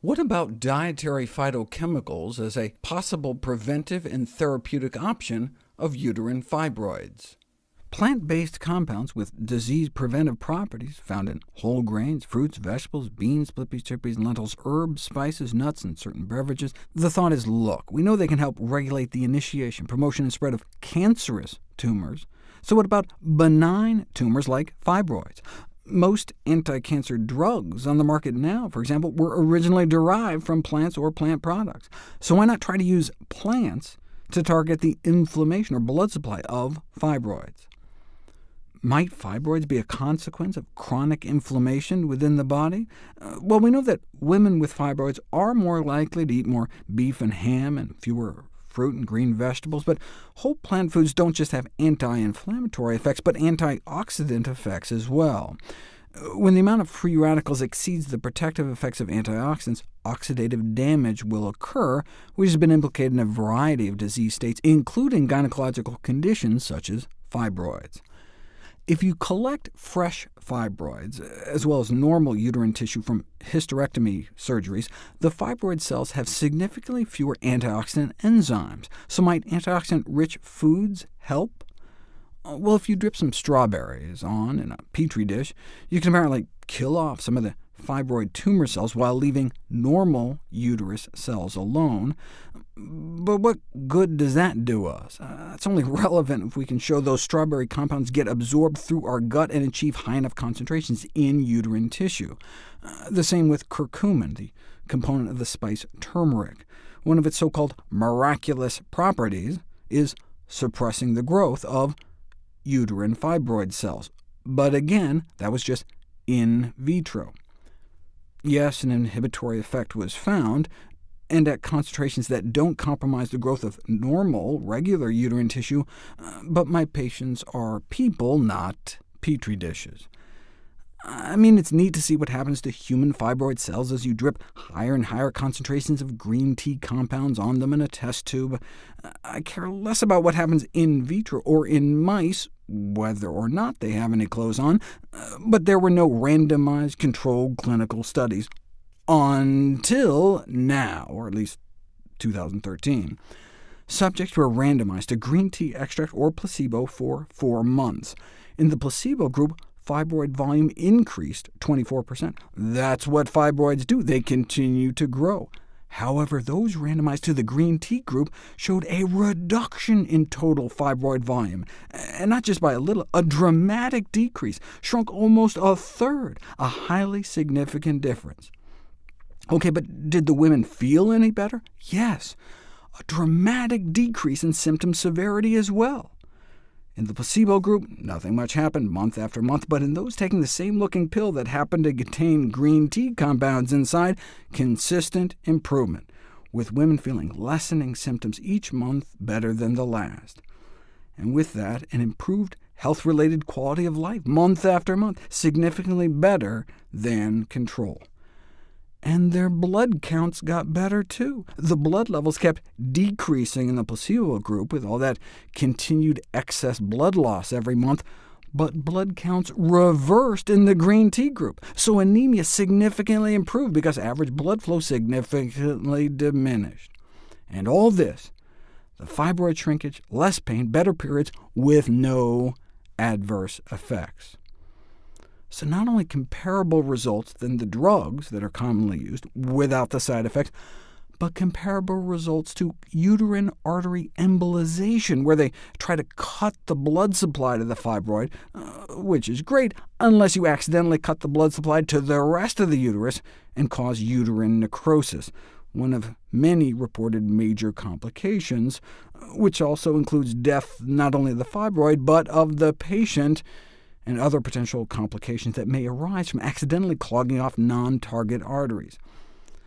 What about dietary phytochemicals as a possible preventive and therapeutic option of uterine fibroids? Plant-based compounds with disease-preventive properties found in whole grains, fruits, vegetables, beans, split peas, chickpeas, lentils, herbs, spices, nuts, and certain beverages. The thought is, look, we know they can help regulate the initiation, promotion, and spread of cancerous tumors. So what about benign tumors like fibroids? Most anti-cancer drugs on the market now, for example, were originally derived from plants or plant products. So why not try to use plants to target the inflammation or blood supply of fibroids? Might fibroids be a consequence of chronic inflammation within the body? Well, we know that women with fibroids are more likely to eat more beef and ham and fewer fruit and green vegetables, but whole plant foods don't just have anti-inflammatory effects, but antioxidant effects as well. When the amount of free radicals exceeds the protective effects of antioxidants, oxidative damage will occur, which has been implicated in a variety of disease states, including gynecological conditions such as fibroids. If you collect fresh fibroids, as well as normal uterine tissue from hysterectomy surgeries, the fibroid cells have significantly fewer antioxidant enzymes. So might antioxidant-rich foods help? Well, if you drip some strawberries on in a petri dish, you can apparently kill off some of the fibroid tumor cells while leaving normal uterus cells alone. But what good does that do us? It's only relevant if we can show those strawberry compounds get absorbed through our gut and achieve high enough concentrations in uterine tissue. The same with curcumin, the component of the spice turmeric. One of its so-called miraculous properties is suppressing the growth of uterine fibroid cells. But again, that was just in vitro. Yes, an inhibitory effect was found, and at concentrations that don't compromise the growth of normal, regular uterine tissue, but my patients are people, not petri dishes. I mean, it's neat to see what happens to human fibroid cells as you drip higher and higher concentrations of green tea compounds on them in a test tube. I care less about what happens in vitro or in mice, whether or not they have any clothes on, but there were no randomized controlled clinical studies until now, or at least 2013. Subjects were randomized to green tea extract or placebo for 4 months. In the placebo group, fibroid volume increased 24%. That's what fibroids do. They continue to grow. However, those randomized to the green tea group showed a reduction in total fibroid volume, and not just by a little, a dramatic decrease, shrunk almost a third, a highly significant difference. OK, but did the women feel any better? Yes, a dramatic decrease in symptom severity as well. In the placebo group, nothing much happened month after month, but in those taking the same-looking pill that happened to contain green tea compounds inside, consistent improvement, with women feeling lessening symptoms each month better than the last. And with that, an improved health-related quality of life month after month, significantly better than control. And their blood counts got better too. The blood levels kept decreasing in the placebo group with all that continued excess blood loss every month, but blood counts reversed in the green tea group. So anemia significantly improved because average blood flow significantly diminished. And all this, the fibroid shrinkage, less pain, better periods, with no adverse effects. So not only comparable results than the drugs that are commonly used without the side effects, but comparable results to uterine artery embolization, where they try to cut the blood supply to the fibroid, which is great, unless you accidentally cut the blood supply to the rest of the uterus and cause uterine necrosis, one of many reported major complications, which also includes death not only of the fibroid, but of the patient, and other potential complications that may arise from accidentally clogging off non-target arteries.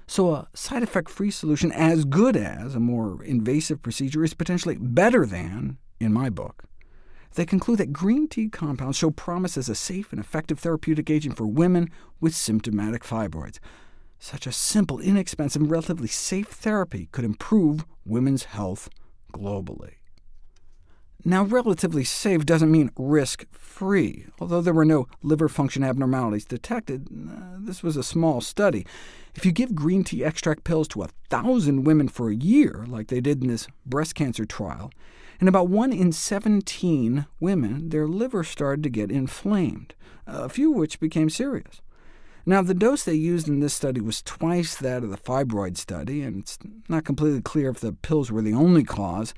So a side effect-free solution as good as a more invasive procedure is potentially better than, in my book. They conclude that green tea compounds show promise as a safe and effective therapeutic agent for women with symptomatic fibroids. Such a simple, inexpensive, and relatively safe therapy could improve women's health globally. Now, relatively safe doesn't mean risk-free. Although there were no liver function abnormalities detected, this was a small study. If you give green tea extract pills to 1,000 women for a year, like they did in this breast cancer trial, in about 1 in 17 women, their liver started to get inflamed, a few of which became serious. Now, the dose they used in this study was twice that of the fibroid study, and it's not completely clear if the pills were the only cause,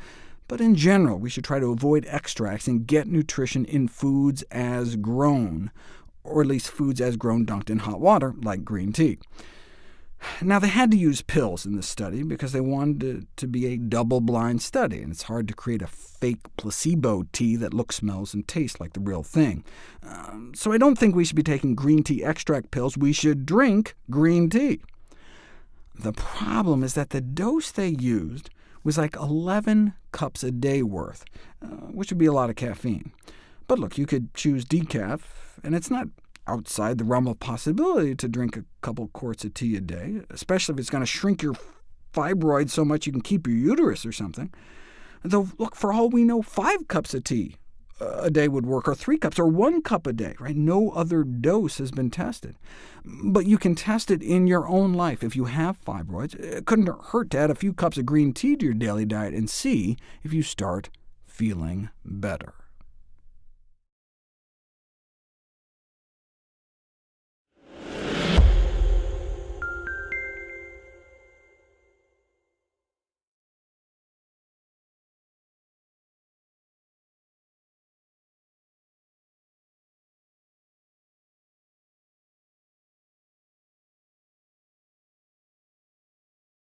but in general, we should try to avoid extracts and get nutrition in foods as grown, or at least foods as grown dunked in hot water, like green tea. Now, they had to use pills in this study because they wanted it to be a double-blind study, and it's hard to create a fake placebo tea that looks, smells, and tastes like the real thing. So I don't think we should be taking green tea extract pills. We should drink green tea. The problem is that the dose they used was like 11 cups a day worth, which would be a lot of caffeine. But look, you could choose decaf, and it's not outside the realm of possibility to drink a couple quarts of tea a day, especially if it's going to shrink your fibroids so much you can keep your uterus or something. Though, look, for all we know, 5 cups of tea a day would work, or 3 cups, or 1 cup a day. Right? No other dose has been tested. But you can test it in your own life. If you have fibroids, it couldn't hurt to add a few cups of green tea to your daily diet and see if you start feeling better.